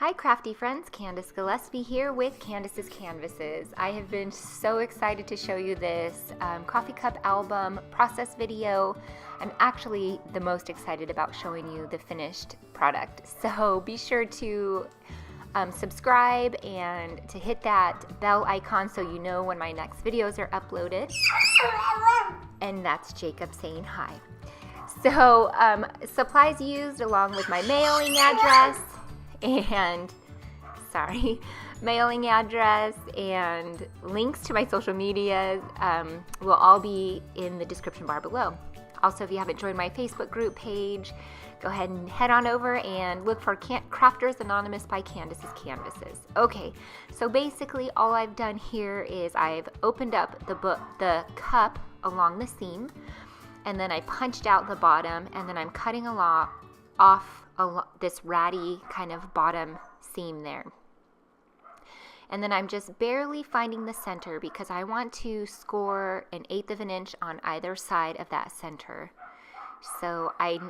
Hi crafty friends, Candace Gillespie here with Candace's Canvases. I have been so excited to show you this coffee cup album process video. I'm actually the most excited about showing you the finished product. So be sure to subscribe and to hit that bell icon so you know when my next videos are uploaded. And that's Jacob saying hi. So supplies used along with my mailing address and mailing address and links to my social medias will all be in the description bar below. Also, if you haven't joined my Facebook group page, go ahead and head on over and look for Crafters Anonymous by Candace's Canvases. Okay, so basically all I've done here is I've opened up the cup along the seam, and then I punched out the bottom, and then I'm cutting off this ratty kind of bottom seam there. And then I'm just barely finding the center because I want to score 1/8 of an inch on either side of that center. So I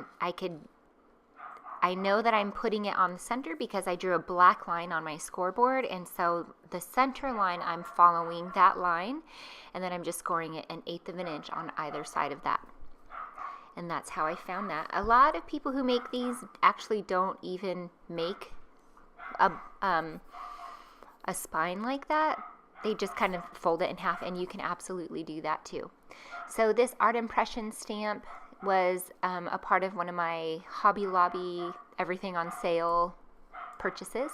know that I'm putting it on the center because I drew a black line on my scoreboard, and so the center line, I'm following that line, and then I'm just scoring it 1/8 of an inch on either side of that. And that's how I found that. A lot of people who make these actually don't even make a spine like that. They just kind of fold it in half, and you can absolutely do that too. So this art impression stamp was a part of one of my Hobby Lobby everything on sale purchases,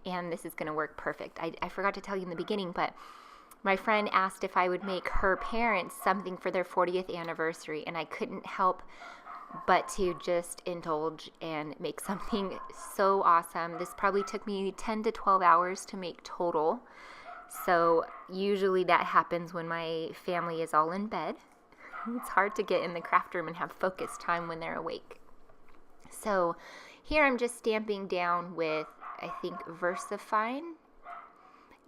and this is going to work perfect. I forgot to tell you in the beginning, but my friend asked if I would make her parents something for their 40th anniversary, and I couldn't help but to just indulge and make something so awesome. This probably took me 10 to 12 hours to make total. So usually that happens when my family is all in bed. It's hard to get in the craft room and have focus time when they're awake. So here I'm just stamping down with, I think, VersaFine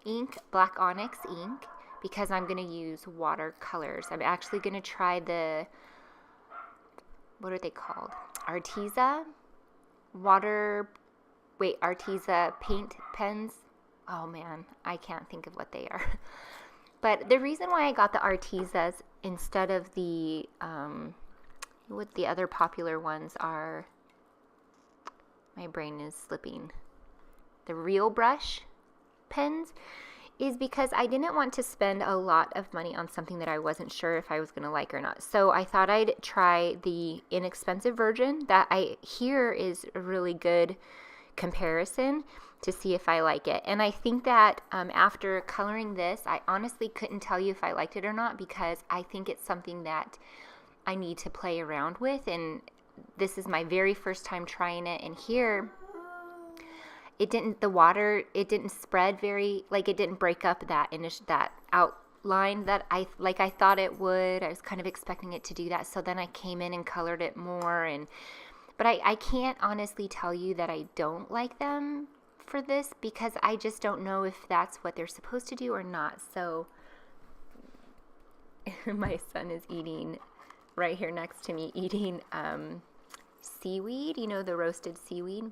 ink, black onyx ink, because I'm going to use watercolors. I'm actually going to try the, what are they called? Arteza Arteza paint pens. Oh man, I can't think of what they are. But the reason why I got the Artezas instead of the, what the other popular ones are, my brain is slipping, the Real Brush pens, is because I didn't want to spend a lot of money on something that I wasn't sure if I was going to like or not. So I thought I'd try the inexpensive version that I hear is a really good comparison to see if I like it. And I think that after coloring this, I honestly couldn't tell you if I liked it or not, because I think it's something that I need to play around with. And this is my very first time trying it. And here, it didn't spread very, like it didn't break up that outline that I thought it would. I was kind of expecting it to do that. So then I came in and colored it more, but I can't honestly tell you that I don't like them for this, because I just don't know if that's what they're supposed to do or not. So my son is eating right here next to me, eating seaweed, the roasted seaweed,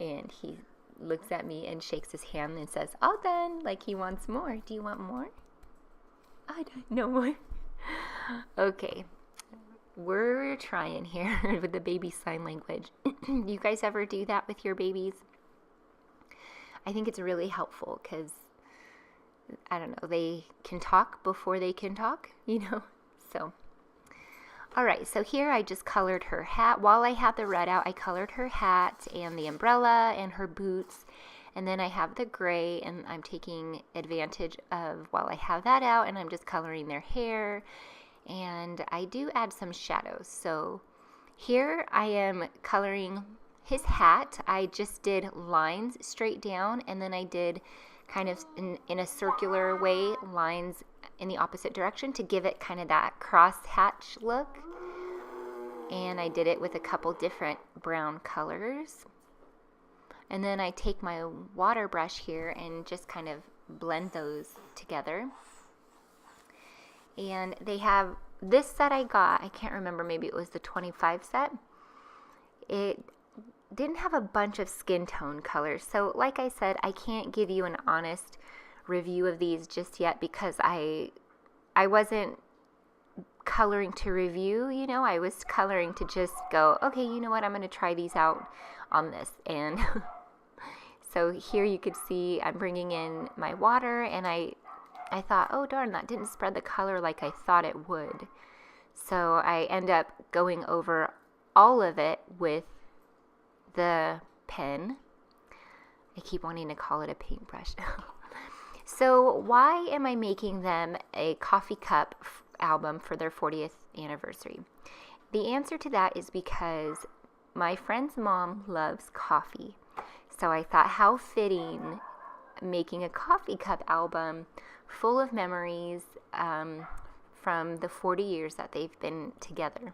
and he looks at me and shakes his hand and says, "All done," like he wants more. Do you want more? I don't know more. Okay, we're trying here with the baby sign language. You guys ever do that with your babies? I think it's really helpful because, I don't know, they can talk before they can talk, so. All right, so here I just colored her hat. While I had the red out, I colored her hat and the umbrella and her boots. And then I have the gray, and I'm taking advantage of while I have that out, and I'm just coloring their hair. And I do add some shadows. So here I am coloring his hat. I just did lines straight down, and then I did kind of in a circular way lines in the opposite direction to give it kind of that cross hatch look. And I did it with a couple different brown colors. And then I take my water brush here and just kind of blend those together. And they have this set I got, I can't remember, maybe it was the 25 set. It didn't have a bunch of skin tone colors. So like I said, I can't give you an honest review of these just yet because I wasn't coloring to review, you know, I was coloring to just go, okay, you know what, I'm going to try these out on this. And so here you could see I'm bringing in my water, and I thought, oh darn, that didn't spread the color like I thought it would. So I end up going over all of it with the pen. I keep wanting to call it a paintbrush. So why am I making them a coffee cup album for their 40th anniversary? The answer to that is because my friend's mom loves coffee. So I thought, how fitting making a coffee cup album full of memories from the 40 years that they've been together.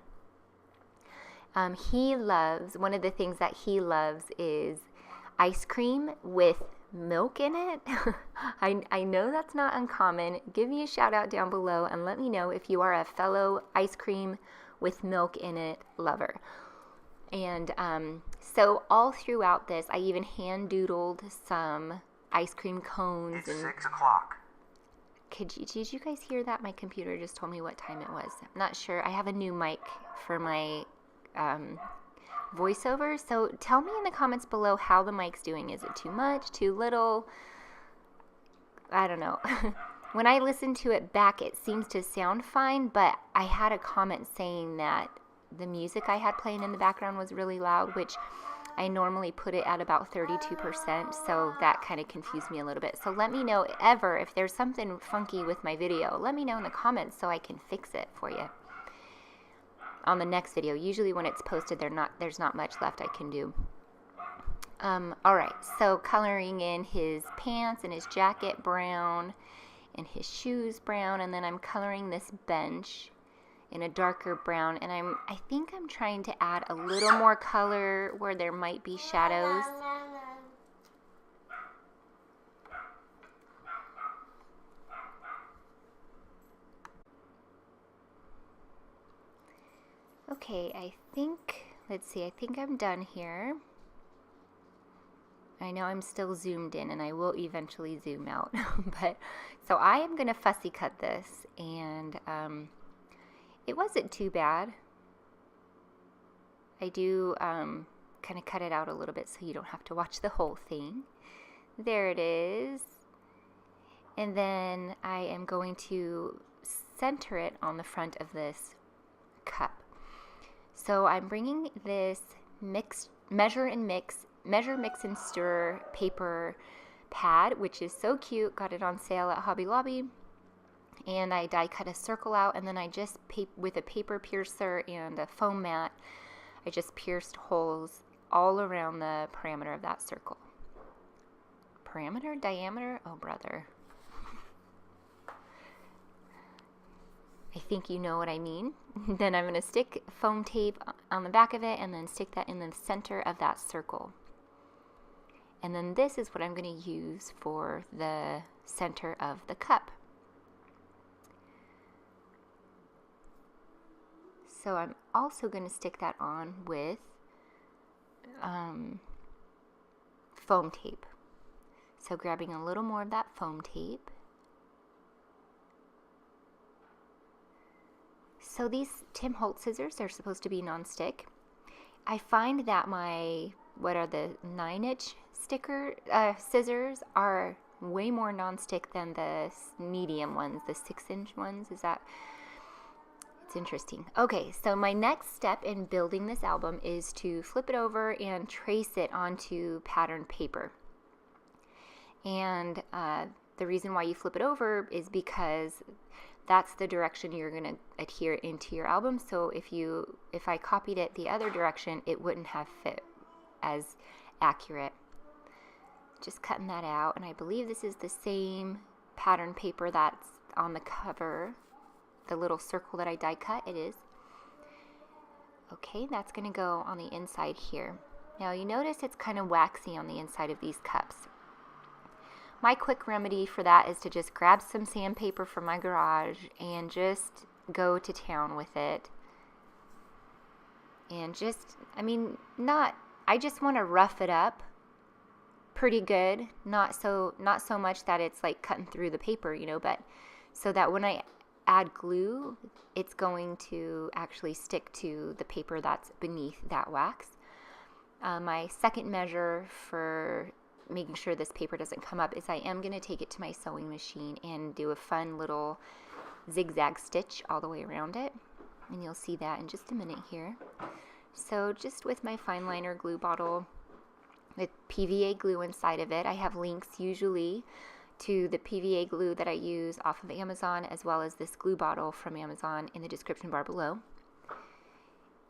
One of the things that he loves is ice cream with milk in it. I know that's not uncommon. Give me a shout out down below and let me know if you are a fellow ice cream with milk in it lover. And so all throughout this, I even hand doodled some ice cream cones. It's 6 o'clock. Did you guys hear that? My computer just told me what time it was. I'm not sure. I have a new mic for my voiceover, so tell me in the comments below how the mic's doing. Is it too much, too little? I don't know. When I listen to it back, it seems to sound fine, but I had a comment saying that the music I had playing in the background was really loud, which I normally put it at about 32%, so that kind of confused me a little bit. So let me know if there's something funky with my video. Let me know in the comments so I can fix it for you on the next video. Usually when it's posted, there's not much left I can do. Alright, so coloring in his pants and his jacket brown and his shoes brown, and then I'm coloring this bench in a darker brown, and I think I'm trying to add a little more color where there might be shadows. Okay, I think I'm done here. I know I'm still zoomed in, and I will eventually zoom out. But so I am going to fussy cut this, and it wasn't too bad. I do kind of cut it out a little bit so you don't have to watch the whole thing. There it is. And then I am going to center it on the front of this cup. So I'm bringing this measure, mix and stir paper pad, which is so cute. Got it on sale at Hobby Lobby. And I die cut a circle out, and then I just, with a paper piercer and a foam mat, I just pierced holes all around the perimeter of that circle. Perimeter? Diameter? Oh, brother. I think you know what I mean. Then I'm going to stick foam tape on the back of it and then stick that in the center of that circle. And then this is what I'm going to use for the center of the cup. So I'm also going to stick that on with foam tape. So grabbing a little more of that foam tape. So these Tim Holtz scissors are supposed to be non-stick. I find that my, what are the 9-inch scissors are way more non-stick than the medium ones, the 6-inch ones. It's interesting. Okay, so my next step in building this album is to flip it over and trace it onto patterned paper. And the reason why you flip it over is because that's the direction you're going to adhere into your album. So if I copied it the other direction, it wouldn't have fit as accurate. Just cutting that out, and I believe this is the same pattern paper that's on the cover, the little circle that I die cut. It is. Okay, that's going to go on the inside here. Now you notice it's kind of waxy on the inside of these cups. My quick remedy for that is to just grab some sandpaper from my garage and just go to town with it. And just, I mean, not I just want to rough it up pretty good, not so much that it's like cutting through the paper, but so that when I add glue, it's going to actually stick to the paper that's beneath that wax. My second measure for making sure this paper doesn't come up is I am going to take it to my sewing machine and do a fun little zigzag stitch all the way around it, and you'll see that in just a minute here. So just with my fine liner glue bottle with PVA glue inside of it, I have links usually to the PVA glue that I use off of Amazon, as well as this glue bottle from Amazon in the description bar below.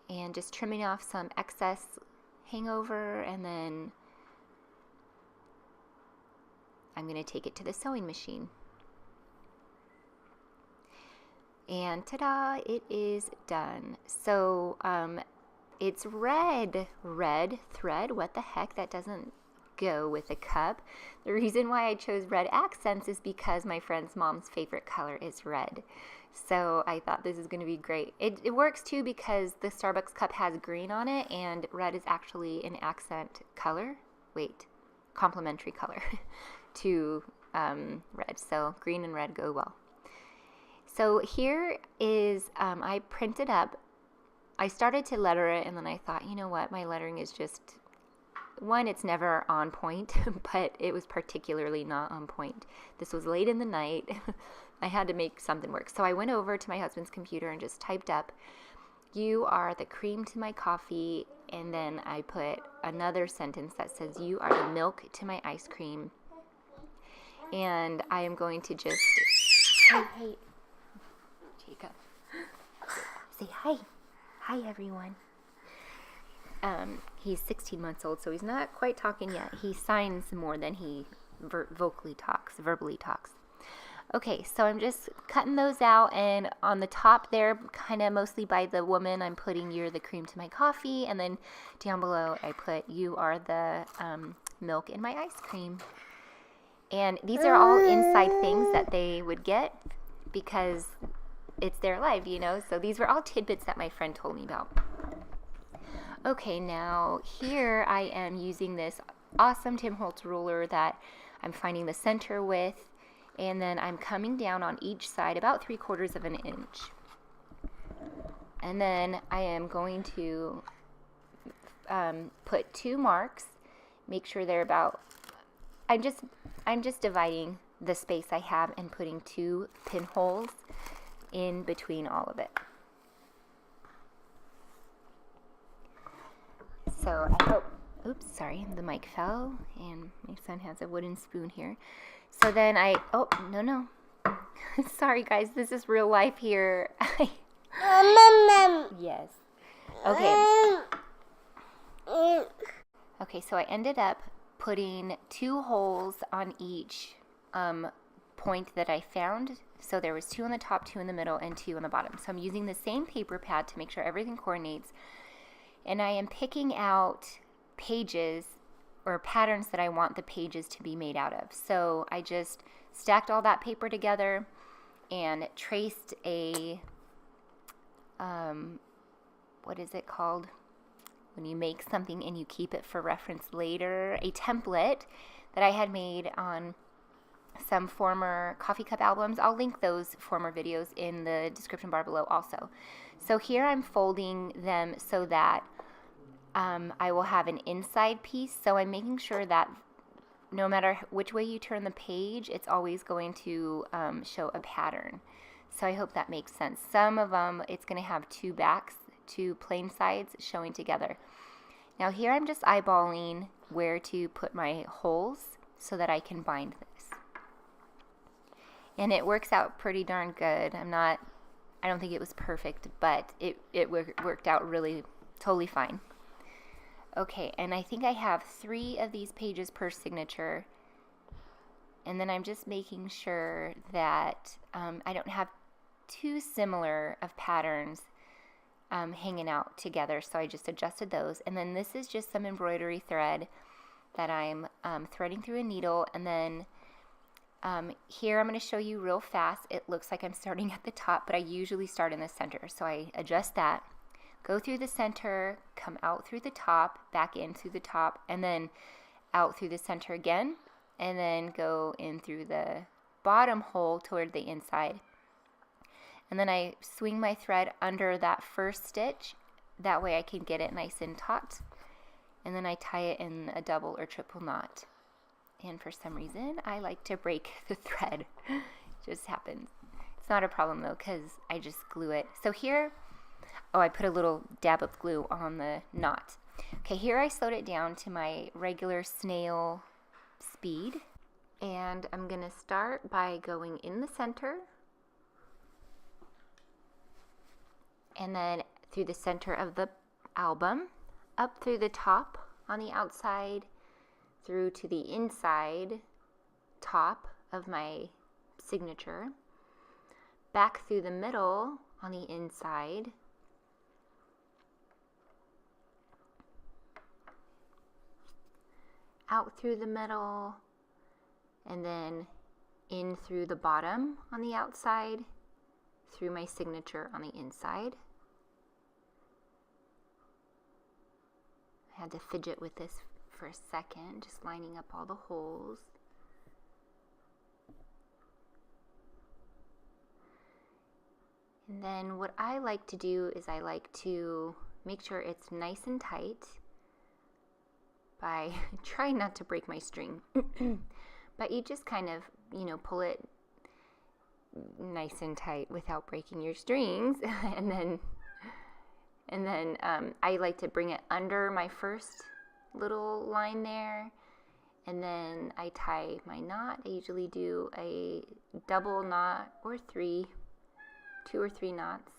And just trimming off some excess hangover, and then I'm going to take it to the sewing machine. And ta-da, it is done. So it's red thread. What the heck? That doesn't go with a cup. The reason why I chose red accents is because my friend's mom's favorite color is red. So I thought this is going to be great. It works too because the Starbucks cup has green on it, and red is actually an accent color. Complementary color to red. So green and red go well. So here is, I printed up, I started to letter it, and then I thought, you know what, my lettering is just, one, it's never on point, but it was particularly not on point. This was late in the night. I had to make something work. So I went over to my husband's computer and just typed up, "You are the cream to my coffee," and then I put another sentence that says, "You are the milk to my ice cream." And I am going to just, hey, Jacob, say hi. Hi, everyone. He's 16 months old, so he's not quite talking yet. He signs more than he verbally talks. Okay, so I'm just cutting those out, and on the top there, kind of mostly by the woman, I'm putting "You're the cream to my coffee," and then down below I put "You are the milk in my ice cream." And these are all inside things that they would get because it's their life, so these were all tidbits that my friend told me about. Okay, now here I am using this awesome Tim Holtz ruler that I'm finding the center with, and then I'm coming down on each side about 3/4 of an inch. And then I am going to put 2 marks, make sure they're about, I'm just dividing the space I have and putting 2 pinholes in between all of it. So I hope, oops, sorry, the mic fell, and my son has a wooden spoon here. So then no. Sorry guys, this is real life here. Yes. Okay. Okay, so I ended up putting 2 holes on each point that I found. So there was 2 on the top, 2 in the middle, and 2 on the bottom. So I'm using the same paper pad to make sure everything coordinates. And I am picking out pages or patterns that I want the pages to be made out of. So I just stacked all that paper together and traced a, what is it called? When you make something and you keep it for reference later, a template that I had made on some former coffee cup albums. I'll link those former videos in the description bar below also. So here I'm folding them so that I will have an inside piece. So I'm making sure that no matter which way you turn the page, it's always going to show a pattern. So I hope that makes sense. Some of them, it's going to have 2 backs, 2 plain sides showing together. Now here I'm just eyeballing where to put my holes so that I can bind this. And it works out pretty darn good. I don't think it was perfect, but it worked out really totally fine. Okay, and I think I have 3 of these pages per signature. And then I'm just making sure that I don't have too similar of patterns hanging out together. So I just adjusted those. And then this is just some embroidery thread that I'm threading through a needle. And then here I'm going to show you real fast. It looks like I'm starting at the top, but I usually start in the center. So I adjust that. go through the center, come out through the top, back in through the top, and then out through the center again, and then go in through the bottom hole toward the inside. And then I swing my thread under that first stitch. That way I can get it nice and taut. And then I tie it in a double or triple knot. And for some reason, I like to break the thread. It just happens. It's not a problem though, because I just glue it. So here, I put a little dab of glue on the knot. Okay, here I slowed it down to my regular snail speed. And I'm going to start by going in the center. And then through the center of the album, up through the top on the outside, through to the inside top of my signature, back through the middle on the inside, out through the middle, and then in through the bottom on the outside, through my signature on the inside. I had to fidget with this for a second, just lining up all the holes. And then what I like to do is I like to make sure it's nice and tight by trying not to break my string. But you just kind of, pull it nice and tight without breaking your strings. and then I like to bring it under my first little line there, and then I tie my knot. I usually do a double knot or 2 or 3 knots,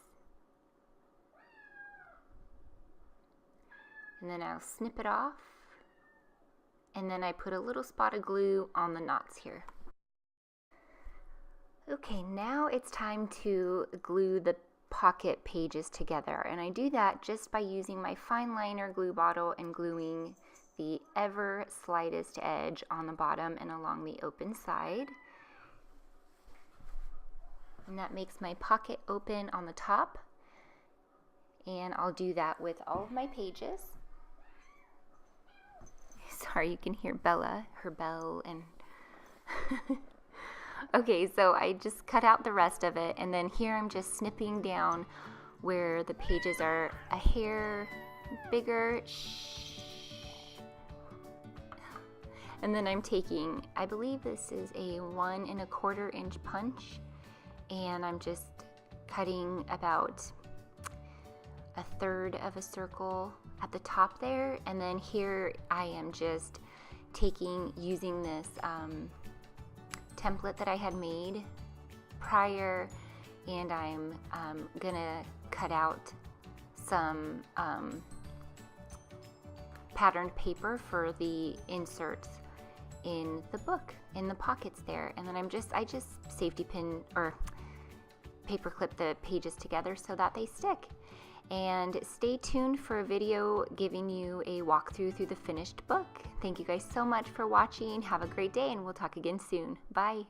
and then I'll snip it off, and then I put a little spot of glue on the knots here. Okay, now it's time to glue the pocket pages together, and I do that just by using my fine liner glue bottle and gluing the ever slightest edge on the bottom and along the open side. And that makes my pocket open on the top, and I'll do that with all of my pages. Sorry, you can hear Bella, her bell, and okay, so I just cut out the rest of it, and then here I'm just snipping down where the pages are a hair bigger. And then I'm taking, I believe this is a 1 1/4 inch punch, and I'm just cutting about 1/3 of a circle at the top there, and then here I am just using this template that I had made prior, and I'm gonna cut out some patterned paper for the inserts in the book, in the pockets there, and then I just safety pin or paper clip the pages together so that they stick. And stay tuned for a video giving you a walkthrough through the finished book. Thank you guys so much for watching. Have a great day, and we'll talk again soon. Bye.